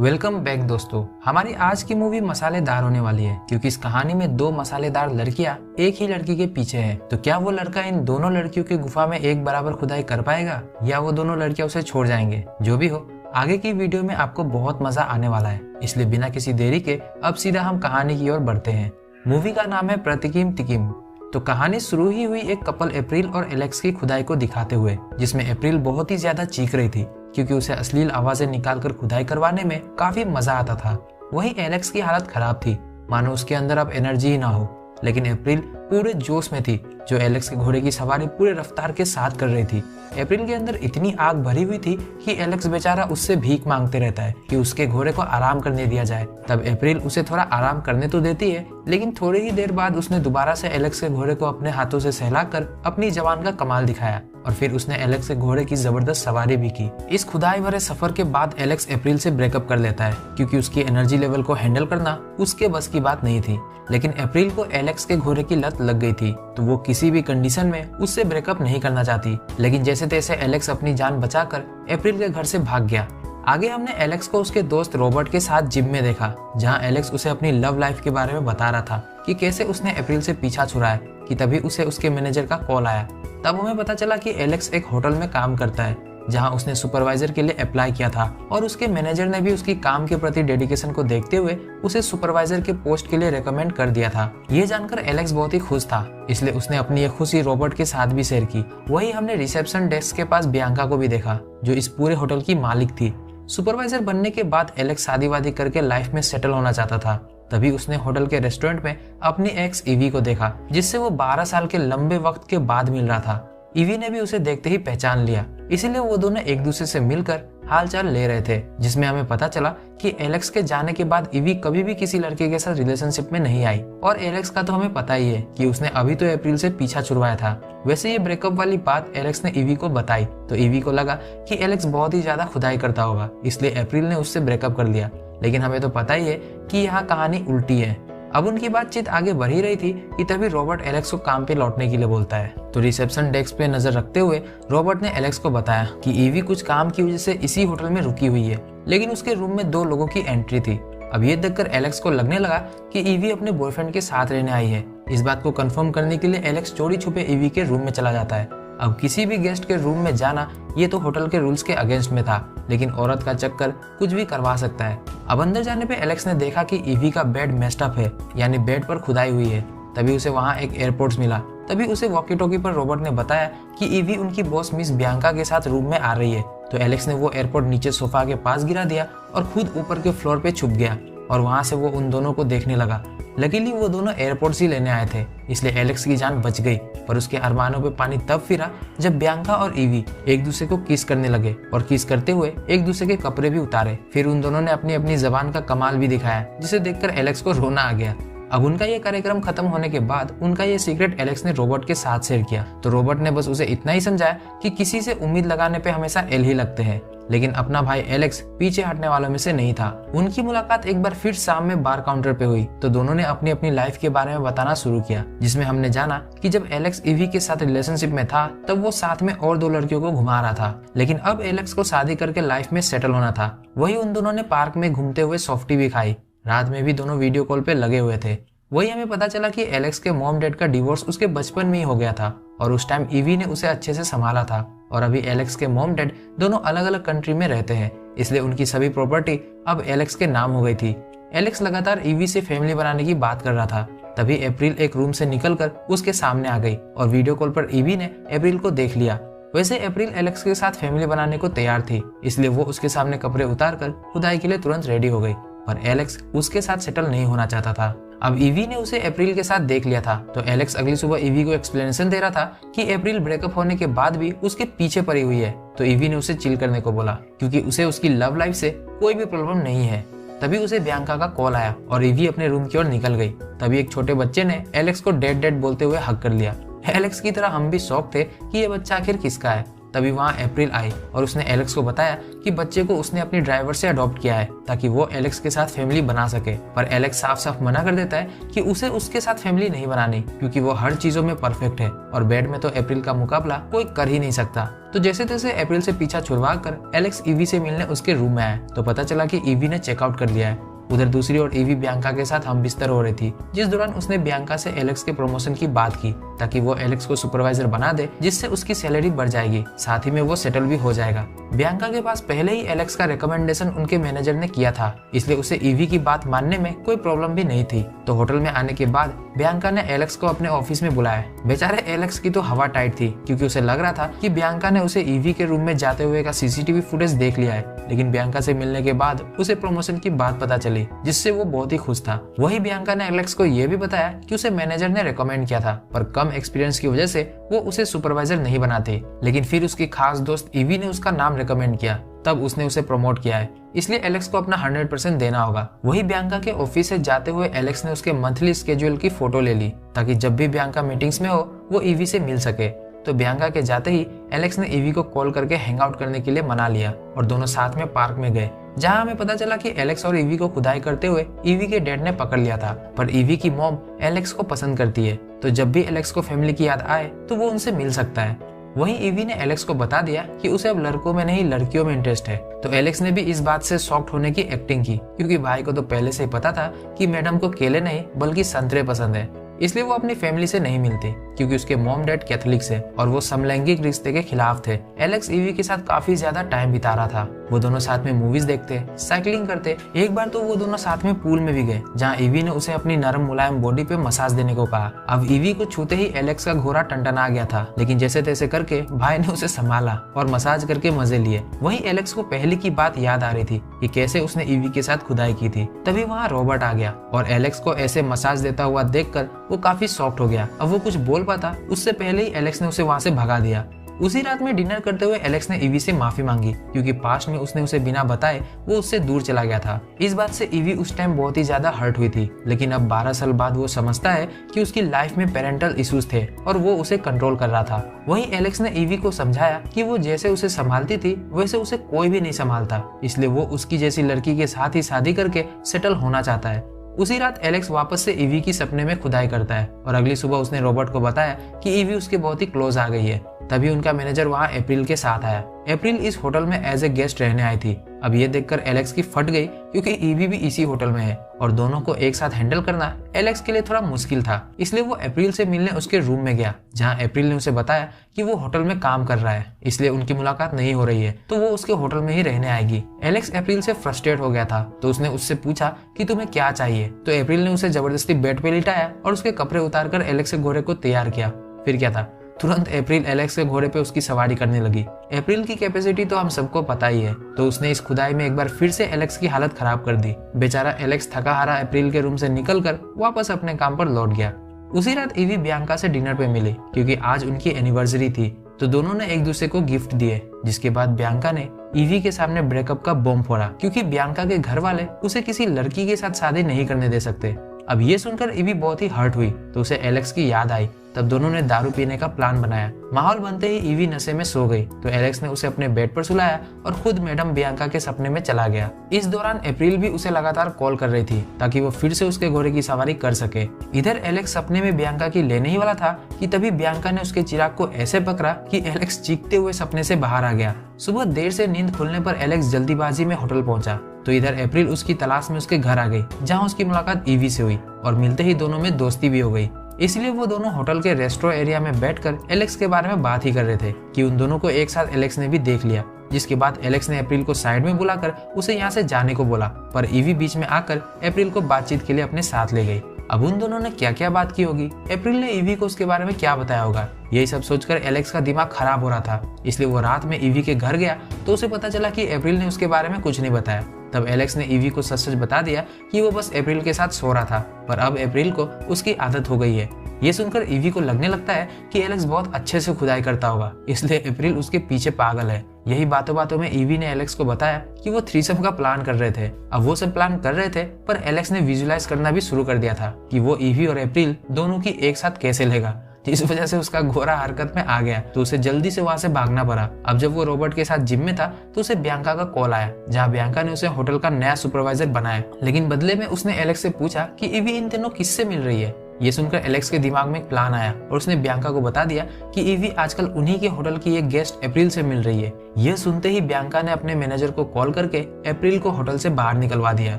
Welcome back दोस्तों। हमारी आज की मूवी मसालेदार होने वाली है क्योंकि इस कहानी में दो मसालेदार लड़कियां एक ही लड़की के पीछे हैं। तो क्या वो लड़का इन दोनों लड़कियों की गुफा में एक बराबर खुदाई कर पाएगा या वो दोनों लड़कियां उसे छोड़ जाएंगे? जो भी हो, आगे की वीडियो में आपको बहुत मजा आने वाला है, इसलिए बिना किसी देरी के अब सीधा हम कहानी की ओर बढ़ते हैं। मूवी का नाम है प्रतिकिम तिकिम। तो कहानी शुरू ही हुई एक कपल अप्रैल और एलेक्स की खुदाई को दिखाते हुए, जिसमें अप्रैल बहुत ही ज्यादा चीख रही थी क्योंकि उसे अश्लील आवाजें निकालकर खुदाई करवाने में काफी मजा आता था। वहीं एलेक्स की हालत खराब थी, मानो उसके अंदर अब एनर्जी ही ना हो। लेकिन अप्रैल पूरे जोश में थी, जो एलेक्स के घोड़े की सवारी पूरे रफ्तार के साथ कर रही थी। अप्रैल के अंदर इतनी आग भरी हुई थी कि एलेक्स बेचारा उससे भीख मांगते रहता है कि उसके घोड़े को आराम करने दिया जाए। तब अप्रैल उसे थोड़ा आराम करने तो देती है, लेकिन थोड़ी ही देर बाद उसने दोबारा से एलेक्स के घोड़े को अपने हाथों से सहलाकर अपनी जवान का कमाल दिखाया और फिर उसने एलेक्स के घोड़े की जबरदस्त सवारी भी की। इस खुदाई भरे सफर के बाद एलेक्स अप्रैल से ब्रेकअप कर लेता है क्योंकि उसकी एनर्जी लेवल को हैंडल करना उसके बस की बात नहीं थी। लेकिन अप्रैल को एलेक्स के घोड़े की लत लग गई थी, तो वो किसी भी कंडीशन में उससे ब्रेकअप नहीं करना चाहती। लेकिन जैसे तैसे एलेक्स अपनी जान बचाकर अप्रैल के घर से भाग गया। आगे हमने एलेक्स को उसके दोस्त रॉबर्ट के साथ जिम में देखा, जहां एलेक्स उसे अपनी लव लाइफ के बारे में बता रहा था कि कैसे उसने अप्रैल से पीछा छुड़ाया कि तभी उसे उसके मैनेजर का कॉल आया। तब हमें पता चला कि एलेक्स एक होटल में काम करता है, जहां उसने सुपरवाइजर के लिए अप्लाई किया था और उसके मैनेजर ने भी उसकी काम के प्रति डेडिकेशन को देखते हुए उसे सुपरवाइजर के पोस्ट के लिए रेकमेंड कर दिया था। ये जानकर एलेक्स बहुत ही खुश था, इसलिए उसने अपनी ये खुशी रॉबर्ट के साथ भी शेयर की। वही हमने रिसेप्शन डेस्क के पास बियांका को भी देखा, जो इस पूरे होटल की मालिक थी। सुपरवाइजर बनने के बाद एलेक्स शादी वादी करके लाइफ में सेटल होना चाहता था। तभी उसने होटल के रेस्टोरेंट में अपनी एक्स ईवी को देखा, जिससे वो 12 साल के लंबे वक्त के बाद मिल रहा था। ईवी ने भी उसे देखते ही पहचान लिया, इसीलिए वो दोनों एक दूसरे से मिलकर हालचाल ले रहे थे, जिसमें हमें पता चला कि एलेक्स के जाने के बाद ईवी कभी भी किसी लड़के के साथ रिलेशनशिप में नहीं आई। और एलेक्स का तो हमें पता ही है कि उसने अभी तो अप्रैल से पीछा छुड़वाया था। वैसे ये ब्रेकअप वाली बात एलेक्स ने ईवी को बताई तो ईवी को लगा कि एलेक्स बहुत ही ज्यादा खुदाई करता होगा, इसलिए अप्रैल ने उससे ब्रेकअप कर लिया। लेकिन हमें तो पता ही है कि यहाँ कहानी उल्टी है। अब उनकी बातचीत आगे बढ़ ही रही थी कि तभी रॉबर्ट एलेक्स को काम पे लौटने के लिए बोलता है। तो रिसेप्शन डेस्क पे नजर रखते हुए रॉबर्ट ने एलेक्स को बताया कि ईवी कुछ काम की वजह से इसी होटल में रुकी हुई है, लेकिन उसके रूम में 2 लोगों की एंट्री थी। अब ये देखकर एलेक्स को लगने लगा कि ईवी अपने बॉयफ्रेंड के साथ रहने आई है। इस बात को कंफर्म करने के लिए एलेक्स चोरी छुपे ईवी के रूम में चला जाता है। अब किसी भी गेस्ट के रूम में जाना ये तो होटल के रूल्स के अगेंस्ट में था, लेकिन औरत का चक्कर कुछ भी करवा सकता है। अब अंदर जाने पे एलेक्स ने देखा कि ईवी का बेड मेस्ड अप है, यानी बेड पर खुदाई हुई है। तभी उसे वहाँ एक एयरपोर्ट्स मिला। तभी उसे वॉकी टॉकी पर रॉबर्ट ने बताया कि ईवी उनकी बॉस मिस बियांका के साथ रूम में आ रही है। तो एलेक्स ने वो एयरपोर्ट नीचे सोफा के पास गिरा दिया और खुद ऊपर के फ्लोर पे छुप गया और वहाँ से वो उन दोनों को देखने लगा। लकीली वो दोनों एयरपोर्ट्स ही लेने आए थे, इसलिए एलेक्स की जान बच गई। पर उसके अरमानों पे पानी तब फिरा जब बियांका और ईवी एक दूसरे को किस करने लगे और किस करते हुए एक दूसरे के कपड़े भी उतारे। फिर उन दोनों ने अपनी अपनी जबान का कमाल भी दिखाया, जिसे देखकर एलेक्स को रोना आ गया। अब उनका ये कार्यक्रम खत्म होने के बाद उनका ये सीक्रेट एलेक्स ने रॉबर्ट के साथ शेयर किया। तो रॉबर्ट ने बस उसे इतना ही समझाया कि किसी से उम्मीद लगाने पे हमेशा एल ही लगते हैं, लेकिन अपना भाई एलेक्स पीछे हटने वालों में से नहीं था। उनकी मुलाकात एक बार फिर शाम में बार काउंटर पे हुई, तो दोनों ने अपनी अपनी लाइफ के बारे में बताना शुरू किया, जिसमें हमने जाना कि जब एलेक्स ईवी के साथ रिलेशनशिप में था तब वो साथ में और 2 लड़कियों को घुमा रहा था, लेकिन अब एलेक्स को शादी करके लाइफ में सेटल होना था। वही उन दोनों ने पार्क में घूमते हुए सॉफ्टी भी खाई। रात में भी दोनों वीडियो कॉल पे लगे हुए थे। वही हमें पता चला कि एलेक्स के मॉम डैड का डिवोर्स उसके बचपन में ही हो गया था और उस टाइम ईवी ने उसे अच्छे से संभाला था। और अभी एलेक्स के मॉम डैड दोनों अलग अलग कंट्री में रहते हैं, इसलिए उनकी सभी प्रॉपर्टी अब एलेक्स के नाम हो गई थी। एलेक्स लगातार ईवी से फैमिली बनाने की बात कर रहा था। तभी अप्रैल एक रूम से निकलकर उसके सामने आ गई और वीडियो कॉल पर ईवी ने अप्रैल को देख लिया। वैसे अप्रैल एलेक्स के साथ फैमिली बनाने को तैयार थी, इसलिए वो उसके सामने कपड़े उतारकर खुदाई के लिए तुरंत रेडी हो गई। पर एलेक्स उसके साथ सेटल नहीं होना चाहता था। अब ईवी ने उसे अप्रैल के साथ देख लिया था, तो एलेक्स अगली सुबह ईवी को एक्सप्लेनेशन दे रहा था कि अप्रैल ब्रेकअप होने के बाद भी उसके पीछे पड़ी हुई है। तो ईवी ने उसे चिल करने को बोला क्योंकि उसे उसकी लव लाइफ से कोई भी प्रॉब्लम नहीं है। तभी उसे बियांका का कॉल आया और ईवी अपने रूम की ओर निकल गई। तभी एक छोटे बच्चे ने एलेक्स को डेड डेड बोलते हुए हक कर लिया। एलेक्स की तरह हम भी शौक थे कि ये बच्चा आखिर किसका है। तभी वहाँ अप्रैल आई और उसने एलेक्स को बताया कि बच्चे को उसने अपनी ड्राइवर से अडॉप्ट किया है ताकि वो एलेक्स के साथ फैमिली बना सके। पर एलेक्स साफ साफ मना कर देता है कि उसे उसके साथ फैमिली नहीं बनानी, क्योंकि वो हर चीजों में परफेक्ट है और बेड में तो अप्रैल का मुकाबला कोई कर ही नहीं सकता। तो जैसे तैसे अप्रैल से पीछा छुड़वा कर एलेक्स ईवी से मिलने उसके रूम में आया तो पता चला कि ईवी ने चेकआउट कर लिया है। उधर दूसरी ओर ईवी बियांका के साथ हम बिस्तर हो रही थी, जिस दौरान उसने बियांका से एलेक्स के प्रमोशन की बात की ताकि वो एलेक्स को सुपरवाइजर बना दे, जिससे उसकी सैलरी बढ़ जाएगी, साथ ही में वो सेटल भी हो जाएगा। बियांका के पास पहले ही एलेक्स का रिकमेंडेशन उनके मैनेजर ने किया था, इसलिए उसे ईवी की बात मानने में कोई प्रॉब्लम भी नहीं थी। तो होटल में आने के बाद बियांका ने एलेक्स को अपने ऑफिस में बुलाया। बेचारे एलेक्स की तो हवा टाइट थी, क्योंकि उसे लग रहा था कि बियांका ने उसे ईवी के रूम में जाते हुए का सीसीटीवी फुटेज देख लिया है। लेकिन बियांका से मिलने के बाद उसे प्रमोशन की बात पता चली, जिससे वो बहुत ही खुश था। वही बियांका ने एलेक्स को ये भी बताया कि उसे मैनेजर ने रेकमेंड किया था, पर कम एक्सपीरियंस की वजह से वो उसे सुपरवाइजर नहीं बनाते। लेकिन फिर उसकी खास दोस्त ईवी ने उसका नाम रेकमेंड किया, तब उसने उसे प्रमोट किया है, इसलिए एलेक्स को अपना 100% देना होगा। वही बियांका के ऑफिस से जाते हुए एलेक्स ने उसके मंथली स्केड्यूल की फोटो ले ली ताकि जब भी बियांका मीटिंग्स में हो वो ईवी से मिल सके। तो बियांका के जाते ही एलेक्स ने ईवी को कॉल करके हैंग आउट करने के लिए मना लिया और दोनों साथ में पार्क में गए, जहां हमें पता चला कि एलेक्स और ईवी को खुदाई करते हुए ईवी के डैड ने पकड़ लिया था। पर ईवी की मॉम एलेक्स को पसंद करती है, तो जब भी एलेक्स को फैमिली की याद आए तो वो उनसे मिल सकता है। वहीं ईवी ने एलेक्स को बता दिया कि उसे अब लड़कों में नहीं लड़कियों में इंटरेस्ट है। तो एलेक्स ने भी इस बात से शॉक्ड होने की एक्टिंग की, क्योंकि भाई को तो पहले से ही पता था कि मैडम को केले नहीं बल्कि संतरे पसंद है, इसलिए वो अपनी फैमिली से नहीं मिलती, क्योंकि उसके मॉम डैड कैथोलिक्स है और वो समलैंगिक रिश्ते के खिलाफ थे। एलेक्स ईवी के साथ काफी ज्यादा टाइम बिता रहा था। वो दोनों साथ में मूवीज देखते, साइकिलिंग करते। एक बार तो वो दोनों साथ में पूल में भी गए, जहाँ ईवी ने उसे अपनी नरम मुलायम बॉडी पे मसाज देने को कहा। अब ईवी को छूते ही एलेक्स का घोड़ा टनटना गया था, लेकिन जैसे तैसे करके भाई ने उसे संभाला और मसाज करके मजे लिए। वहीं एलेक्स को पहले की बात याद आ रही थी कि कैसे उसने ईवी के साथ खुदाई की थी। तभी वहाँ रॉबर्ट आ गया और एलेक्स को ऐसे मसाज देता हुआ देखकर वो काफी शॉक्ड हो गया। अब वो कुछ बोल पाता उससे पहले ही एलेक्स ने उसे वहाँ से भगा दिया। उसी रात में डिनर करते हुए एलेक्स ने ईवी से माफी मांगी, क्योंकि पास्ट में उसने उसे बिना बताए वो उससे दूर चला गया था। इस बात से ईवी उस टाइम बहुत ही ज्यादा हर्ट हुई थी, लेकिन अब 12 साल बाद वो समझता है कि उसकी लाइफ में पेरेंटल इश्यूज थे और वो उसे कंट्रोल कर रहा था। वहीं एलेक्स ने ईवी को समझाया कि वो जैसे उसे संभालती थी वैसे उसे कोई भी नहीं संभालता, इसलिए वो उसकी जैसी लड़की के साथ ही शादी करके सेटल होना चाहता है। उसी रात एलेक्स वापस से ईवी की सपने में खुदाई करता है और अगली सुबह उसने रॉबर्ट को बताया कि ईवी उसके बहुत ही क्लोज आ गई है। तभी उनका मैनेजर वहाँ अप्रैल के साथ आया। अप्रैल इस होटल में एज ए गेस्ट रहने आई थी। अब ये देखकर एलेक्स की फट गई, क्योंकि ईवी भी इसी होटल में है और दोनों को एक साथ हैंडल करना एलेक्स के लिए थोड़ा मुश्किल था। इसलिए वो अप्रैल से मिलने उसके रूम में गया, जहाँ अप्रैल ने उसे बताया कि वो होटल में काम कर रहा है, इसलिए उनकी मुलाकात नहीं हो रही है, तो वो उसके होटल में ही रहने आएगी। एलेक्स अप्रैल से फ्रस्ट्रेट हो गया था, तो उसने उससे पूछा कि तुम्हें क्या चाहिए। तो अप्रैल ने उसे जबरदस्ती बेड पे लिटाया और उसके कपड़े उतारकर एलेक्स के घोड़े को तैयार किया। फिर क्या था, तुरंत अप्रैल एलेक्स के घोड़े पे उसकी सवारी करने लगी। अप्रैल की कैपेसिटी तो हम सबको पता ही है, तो उसने इस खुदाई में एक बार फिर से एलेक्स की हालत खराब कर दी। बेचारा एलेक्स थका हारा अप्रैल के रूम से निकलकर वापस अपने काम पर लौट गया। उसी रात ईवी बियांका से डिनर पे मिली, क्योंकि आज उनकी एनिवर्सरी थी, तो दोनों ने एक दूसरे को गिफ्ट दिए। जिसके बाद बियांका ने ईवी के सामने ब्रेकअप का बॉम्ब फोड़ा, क्योंकि बियांका के घर वाले उसे किसी लड़की के साथ शादी नहीं करने दे सकते। अब ये सुनकर ईवी बहुत ही हर्ट हुई, तो उसे एलेक्स की याद आई। तब दोनों ने दारू पीने का प्लान बनाया। माहौल बनते ही ईवी नशे में सो गई, तो एलेक्स ने उसे अपने बेड पर सुलाया और खुद मैडम बियांका के सपने में चला गया। इस दौरान अप्रैल भी उसे लगातार कॉल कर रही थी, ताकि वो फिर से उसके घोड़े की सवारी कर सके। इधर एलेक्स सपने में बियांका की लेने ही वाला था कि तभी बियांका ने उसके चिराग को ऐसे पकड़ा कि एलेक्स चीखते हुए सपने से बाहर आ गया। सुबह देर से नींद खुलने पर एलेक्स जल्दीबाजी में होटल पहुंचा, तो इधर अप्रैल उसकी तलाश में उसके घर आ गई, जहां उसकी मुलाकात ईवी से हुई और मिलते ही दोनों में दोस्ती भी हो गई। इसलिए वो दोनों होटल के रेस्टोरेंट एरिया में बैठकर एलेक्स के बारे में बात ही कर रहे थे कि उन दोनों को एक साथ एलेक्स ने भी देख लिया। जिसके बाद एलेक्स ने अप्रैल को साइड में बुलाकर उसे यहाँ से जाने को बोला, पर ईवी बीच में आकर अप्रैल को बातचीत के लिए अपने साथ ले गई। अब उन दोनों ने क्या क्या बात की होगी, अप्रैल ने ईवी को उसके बारे में क्या बताया होगा, यही सब सोचकर एलेक्स का दिमाग खराब हो रहा था। इसलिए वो रात में ईवी के घर गया, तो उसे पता चला कि अप्रैल ने उसके बारे में कुछ नहीं बताया। तब एलेक्स ने ईवी को सच सच बता दिया कि वो बस अप्रैल के साथ सो रहा था, पर अब अप्रैल को उसकी आदत हो गई है। ये सुनकर ईवी को लगने लगता है कि एलेक्स बहुत अच्छे से खुदाई करता होगा, इसलिए अप्रैल उसके पीछे पागल है। यही बातों बातों में ईवी ने एलेक्स को बताया कि वो थ्रीसम का प्लान कर रहे थे। अब वो सब प्लान कर रहे थे, पर एलेक्स ने विजुअलाइज करना भी शुरू कर दिया था कि वो ईवी और अप्रैल दोनों की एक साथ कैसे लेगा। जिस वजह से उसका घोड़ा हरकत में आ गया, तो उसे जल्दी से वहां से भागना पड़ा। अब जब वो रॉबर्ट के साथ जिम में था तो उसे बियांका का कॉल आया, जहाँ बियांका ने उसे होटल का नया सुपरवाइजर बनाया। लेकिन बदले में उसने एलेक्स से पूछा कि ईवी इन दिनों किससे मिल रही है। ये सुनकर एलेक्स के दिमाग में एक प्लान आया और उसने बियांका को बता दिया कि ईवी आजकल उन्हीं के होटल की एक गेस्ट अप्रैल से मिल रही है। यह सुनते ही बियांका ने अपने मैनेजर को कॉल करके अप्रैल को होटल से बाहर निकलवा दिया।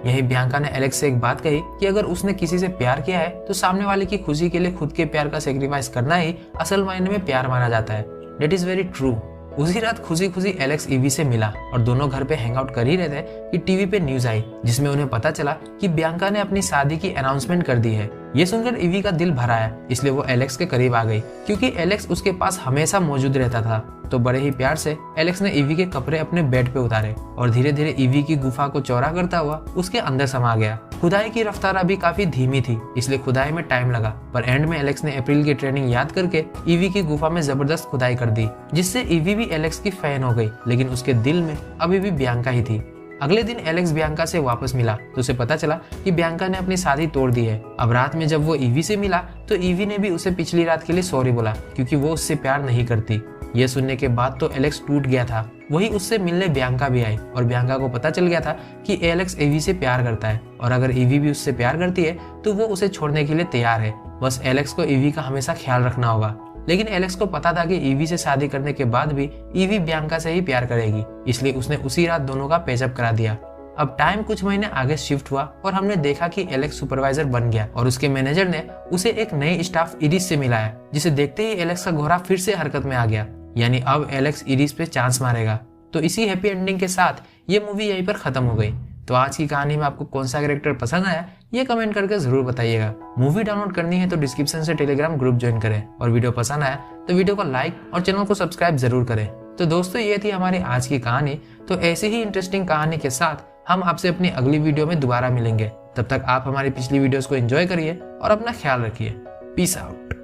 यही बियांका ने एलेक्स से एक बात कही कि अगर उसने किसी से प्यार किया है तो सामने वाले की खुशी के लिए खुद के प्यार का सेक्रीफाइस करना ही असल मायने में प्यार माना जाता है। That is very true. उसी रात खुशी खुशी एलेक्स ईवी से मिला और दोनों घर पे हैंग आउट कर ही रहे थे कि टीवी पे न्यूज आई, जिसमें उन्हें पता चला कि बियांका ने अपनी शादी की अनाउंसमेंट कर दी है। ये सुनकर ईवी का दिल भर आया, इसलिए वो एलेक्स के करीब आ गई क्योंकि एलेक्स उसके पास हमेशा मौजूद रहता था। तो बड़े ही प्यार से एलेक्स ने ईवी के कपड़े अपने बेड पे उतारे और धीरे धीरे ईवी की गुफा को चौड़ा करता हुआ उसके अंदर समा गया। खुदाई की रफ्तार अभी काफी धीमी थी, इसलिए खुदाई में टाइम लगा, पर एंड में एलेक्स ने अप्रैल की ट्रेनिंग याद करके ईवी की गुफा में जबरदस्त खुदाई कर दी, जिससे ईवी भी एलेक्स की फैन हो गई। लेकिन उसके दिल में अभी भी बियांका ही थी। अगले दिन एलेक्स बियांका से वापस मिला तो उसे पता चला कि बियांका ने अपनी शादी तोड़ दी है। अब रात में जब वो ईवी से मिला तो ईवी ने भी उसे पिछली रात के लिए सॉरी बोला क्योंकि वो उससे प्यार नहीं करती। ये सुनने के बाद तो एलेक्स टूट गया था। वही उससे मिलने बियांका भी आई और बियांका को पता चल गया था कि एलेक्स ईवी से प्यार करता है और अगर ईवी भी उससे प्यार करती है तो वो उसे छोड़ने के लिए तैयार है। बस एलेक्स को ईवी का हमेशा ख्याल रखना होगा। लेकिन एलेक्स को पता था कि ईवी से शादी करने के बाद भी ईवी बियांका से ही प्यार करेगी, इसलिए उसने उसी रात दोनों का पेचअप करा दिया। अब टाइम कुछ महीने आगे शिफ्ट हुआ और हमने देखा कि एलेक्स सुपरवाइजर बन गया और उसके मैनेजर ने उसे एक नई स्टाफ इरिस से मिलाया, जिसे देखते ही एलेक्स का घोड़ा फिर से हरकत में आ गया। यानी अब एलेक्स इरिस पे चांस मारेगा। तो इसी हैप्पी एंडिंग के साथ ये मूवी यहीं पर खत्म हो गई। तो आज की कहानी में आपको कौन सा कैरेक्टर पसंद आया ये कमेंट करके जरूर बताइएगा। मूवी डाउनलोड करनी है तो डिस्क्रिप्शन से टेलीग्राम ग्रुप ज्वाइन करें और वीडियो पसंद आया तो वीडियो को लाइक और चैनल को सब्सक्राइब जरूर करें। तो दोस्तों ये थी हमारी आज की कहानी। तो ऐसे ही इंटरेस्टिंग कहानी के साथ हम आपसे अपनी अगली वीडियो में दोबारा मिलेंगे। तब तक आप हमारी पिछली वीडियोस को एंजॉय करिए और अपना ख्याल रखिए। Peace out.